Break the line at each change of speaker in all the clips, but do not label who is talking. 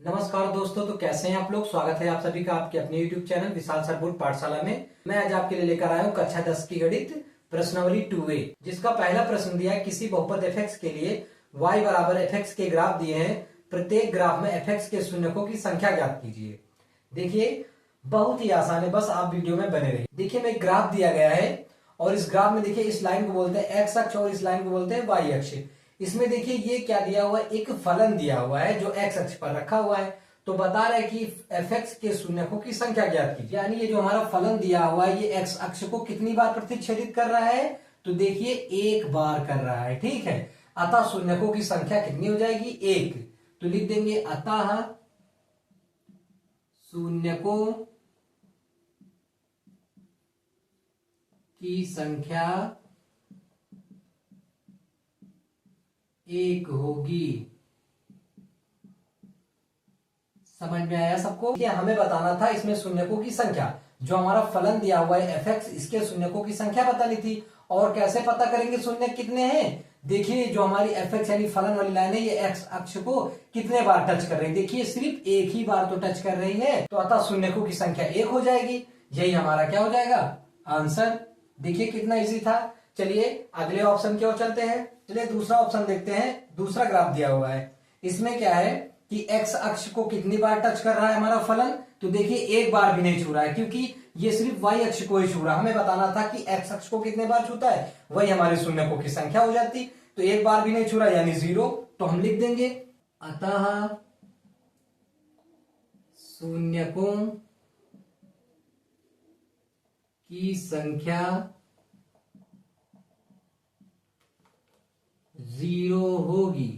नमस्कार दोस्तों, तो कैसे हैं आप लोग। स्वागत है आप सभी का आपके अपने YouTube चैनल विशाल सर बोर्ड पाठशाला में। मैं आज आपके लिए लेकर आया हूं कक्षा 10 की गणित प्रश्नावली 2A, जिसका पहला प्रश्न दिया है किसी बहुपद f(x) के लिए y बराबर f(x) के ग्राफ दिए हैं। प्रत्येक ग्राफ में f(x) के शून्यकों की संख्या ज्ञात कीजिए। देखिए बहुत ही आसान है, बस आप वीडियो में बने रहिए। देखिए मैं ग्राफ दिया गया है और इस ग्राफ में देखिए इस लाइन को बोलते हैं x अक्ष और इस लाइन को बोलते हैं y अक्ष। इसमें देखिए ये क्या दिया हुआ है, एक फलन दिया हुआ है जो x अक्ष पर रखा हुआ है। तो बता रहा है कि f(x) के शून्यकों की संख्या ज्ञात कीजिए। यानी ये जो हमारा फलन दिया हुआ है ये x अक्ष को कितनी बार प्रतिच्छेदित कर रहा है, तो देखिए एक बार कर रहा है। ठीक है, अतः शून्यकों की संख्या कितनी हो जाएगी, एक। तो लिख देंगे अतः शून्यकों की संख्या एक होगी। समझ में आया सबको। हमें बताना था इसमें शून्यकों की संख्या। जो हमारा फलन दिया हुआ है f(x), इसके शून्यकों की संख्या बतानी थी। और कैसे पता करेंगे शून्य कितने हैं। देखिए जो हमारी f(x) यानी फलन वाली लाइन है ये x अक्ष को कितने बार टच कर रही है, देखिए सिर्फ एक ही बार तो टच कर रही है। तो अतः शून्यकों की संख्या एक हो जाएगी। यही हमारा क्या हो जाएगा, आंसर। देखिए कितना इजी था। चलिए अगले ऑप्शन की ओर चलते हैं। चलिए दूसरा ऑप्शन देखते हैं। दूसरा ग्राफ दिया हुआ है, इसमें क्या है कि x अक्ष को कितनी बार टच कर रहा है हमारा फलन। तो देखिए एक बार भी नहीं छू रहा है, क्योंकि ये सिर्फ y अक्ष को ही छू रहा है। हमें बताना था कि x अक्ष को कितने बार छूता है, वही हमारे शून्यकों की संख्या हो जाती। तो एक बार भी नहीं छू रहा यानी 0। तो हम लिख देंगे अतः शून्यकों की संख्या 0 होगी।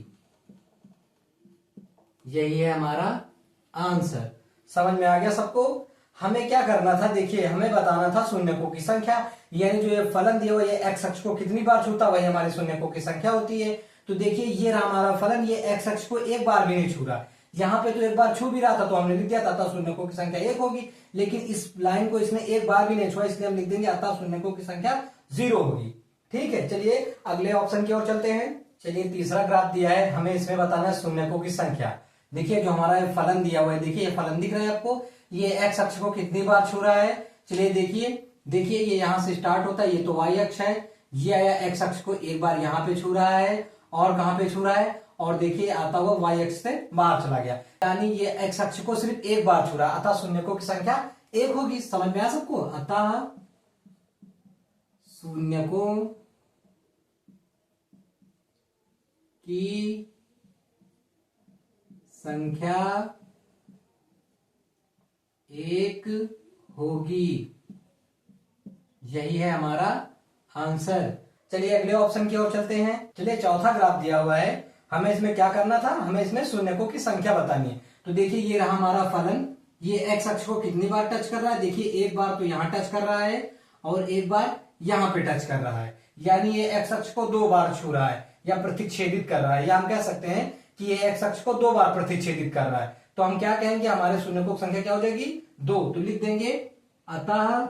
यही है हमारा आंसर। समझ में आ गया सबको। हमें क्या करना था, देखिए हमें बताना था शून्यकों की संख्या। यानी जो ये फलन दिया हुआ ये x अक्ष को कितनी बार छूता वही हमारे शून्यकों की संख्या होती है। तो देखिए ये रहा हमारा फलन, ये x अक्ष को एक बार भी नहीं छू रहा। यहाँ पे तो एक बार छू भी रहा था तो हमने लिख दिया था अतः शून्यकों की संख्या एक होगी। लेकिन इस लाइन को इसने एक बार भी नहीं छुआ, इसलिए हम लिख देंगे अतः शून्यकों की संख्या 0 होगी। ठीक है, चलिए अगले ऑप्शन की ओर चलते हैं। चलिए तीसरा ग्राफ दिया है, हमें इसमें बताना है शून्यकों की संख्या। देखिए जो हमारा ये फलन दिया हुआ है, देखिए ये फलन दिख रहा है आपको, ये x अक्ष को कितनी बार छू रहा है। चलिए देखिए ये यहां से स्टार्ट होता है, ये तो y अक्ष है। ये आया x अक्ष को एक बार यहाँ पे छू रहा है और कहां पे छू रहा है, और देखिए आता हुआ y अक्ष से बाहर चला गया। यानी ये x अक्ष को सिर्फ एक बार छू रहा है, अतः शून्यकों की संख्या एक होगी। समझ में आया सबको। अतः शून्यकों की संख्या एक होगी। यही है हमारा आंसर। चलिए अगले ऑप्शन की ओर चलते हैं। चलिए चौथा ग्राफ दिया हुआ है, हमें इसमें क्या करना था, हमें इसमें शून्यकों की संख्या बतानी है। तो देखिए ये रहा हमारा फलन, ये x अक्ष को कितनी बार टच कर रहा है, देखिए एक बार तो यहां टच कर रहा है और एक बार यहां पे टच कर रहा है। यानी ये x अक्ष को 2 बार छू रहा है या प्रतिच्छेदित कर रहा है, या हम कह सकते हैं कि ये x अक्ष को 2 बार प्रतिच्छेदित कर रहा है। तो हम क्या कहेंगे, हमारे शून्यकों की संख्या क्या हो जाएगी, 2। तो लिख देंगे अतः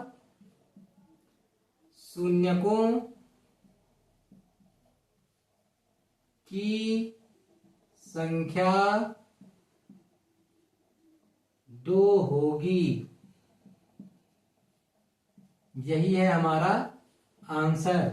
शून्यकों की संख्या 2 होगी। यही है हमारा आंसर।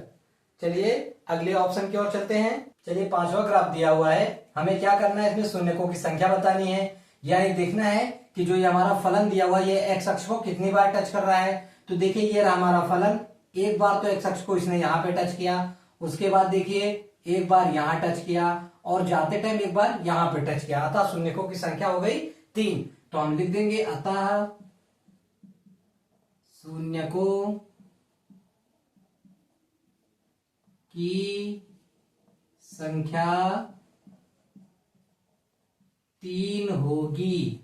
चलिए अगले ऑप्शन की ओर चलते हैं। चलिए पांचवा ग्राफ दिया हुआ है, हमें क्या करना है, इसमें शून्यकों की संख्या बतानी है। यानी देखना है कि जो ये हमारा फलन दिया हुआ है ये x अक्ष को कितनी बार टच कर रहा है। तो देखिए ये रहा हमारा फलन, एक बार तो x अक्ष को इसने यहाँ पे टच किया, उसके बाद देखिए एक बार यहाँ टच किया और जाते टाइम एक बार यहाँ पे टच किया, अतः शून्यकों की संख्या हो गई 3। तो हम लिख देंगे अतः शून्यकों की संख्या 3 होगी।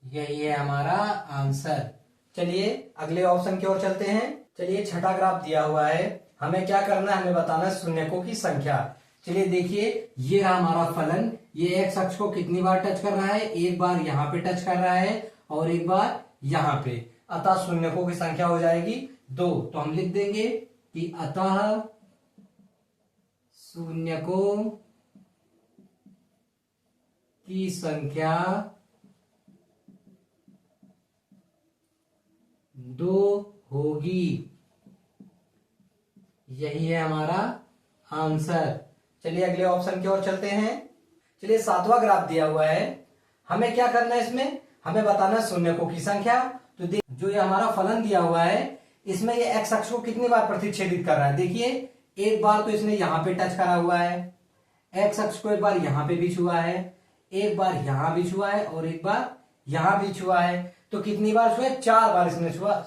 यही है हमारा आंसर। चलिए अगले ऑप्शन की ओर चलते हैं। चलिए छठा ग्राफ दिया हुआ है, हमें क्या करना है, हमें बताना है शून्यकों की संख्या। चलिए देखिए ये रहा हमारा फलन, ये x अक्ष को कितनी बार टच कर रहा है, एक बार यहाँ पे टच कर रहा है और एक बार यहाँ पे, अतः शून्यकों की संख्या हो जाएगी 2। तो हम लिख देंगे कि अतः शून्यकों की संख्या 2 होगी। यही है हमारा आंसर। चलिए अगले ऑप्शन की ओर चलते हैं। चलिए 7वां ग्राफ दिया हुआ है, हमें क्या करना है इसमें, हमें बताना है शून्यकों की संख्या। तो देख जो ये हमारा फलन दिया हुआ है इसमें ये एक्स अक्ष को कितनी बार प्रतिच्छेदित कर रहा है। देखिए एक बार तो इसने यहां पे टच करा हुआ है, एक्स अक्ष को एक बार यहां पे भी छुआ है, एक बार यहां भी छुआ है और एक बार यहां भी छुआ है। तो कितनी बार छुआ है, 4 बार इसने छुआ।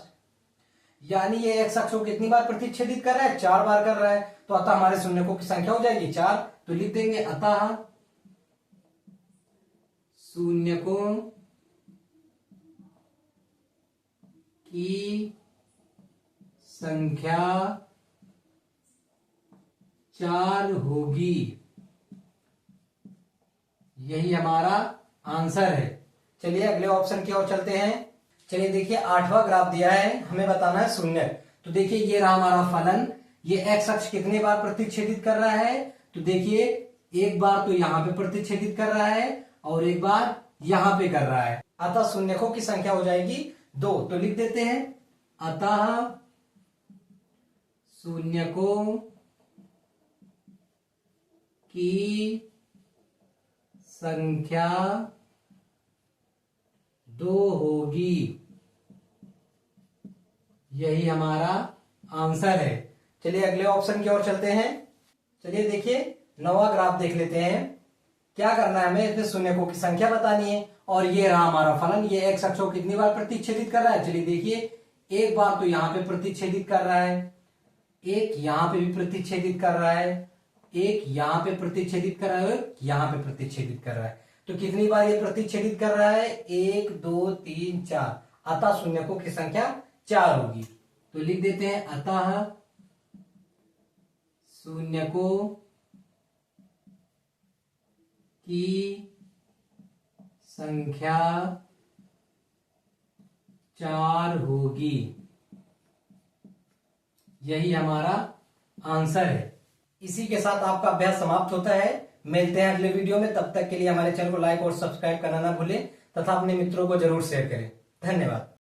यानी ये एक्स अक्ष को कितनी बार प्रतिच्छेदित कर रहा है, 4 बार कर रहा है। तो अतः हमारे शून्यकों की संख्या हो जाएगी 4। तो लिख देंगे अतः शून्यकों की संख्या 4 होगी। यही हमारा आंसर है। चलिए अगले ऑप्शन की ओर चलते हैं। चलिए देखिए 8वां ग्राफ दिया है, हमें बताना है शून्य। तो देखिए ये रहा हमारा फलन, ये एक्स अक्ष कितने बार प्रतिच्छेदित कर रहा है। तो देखिए एक बार तो यहां पे प्रतिच्छेदित कर रहा है और एक बार यहां पे कर रहा है। अतः शून्यकों की संख्या हो जाएगी 2। तो लिख देते हैं अतः शून्यकों की संख्या 2 होगी। यही हमारा आंसर है। चलिए अगले ऑप्शन की ओर चलते हैं। चलिए देखिए 9वां ग्राफ देख लेते हैं। क्या करना है हमें, इसमें शून्यकों की संख्या बतानी है और ये रहा हमारा फलन, ये एक्स अक्ष को कितनी बार प्रतिच्छेदित कर रहा है। चलिए देखिए एक बार तो यहां पे प्रतिच्छेदित कर रहा है, एक यहां पे भी प्रतिच्छेदित कर रहा है, एक यहां पे प्रतिच्छेदित कर रहा है, यहां पे प्रतिच्छेदित कर रहा है। तो कितनी बार ये प्रतिच्छेदित कर रहा है, 1 2 3 4। अतः शून्यकों की संख्या 4 होगी। तो लिख देते हैं अतः शून्यकों की संख्या 4 होगी। यही हमारा आंसर है। इसी के साथ आपका अभ्यास समाप्त होता है। मिलते हैं अगले वीडियो में, तब तक के लिए हमारे चैनल को लाइक और सब्सक्राइब करना ना भूलें तथा अपने मित्रों को जरूर शेयर करें। धन्यवाद।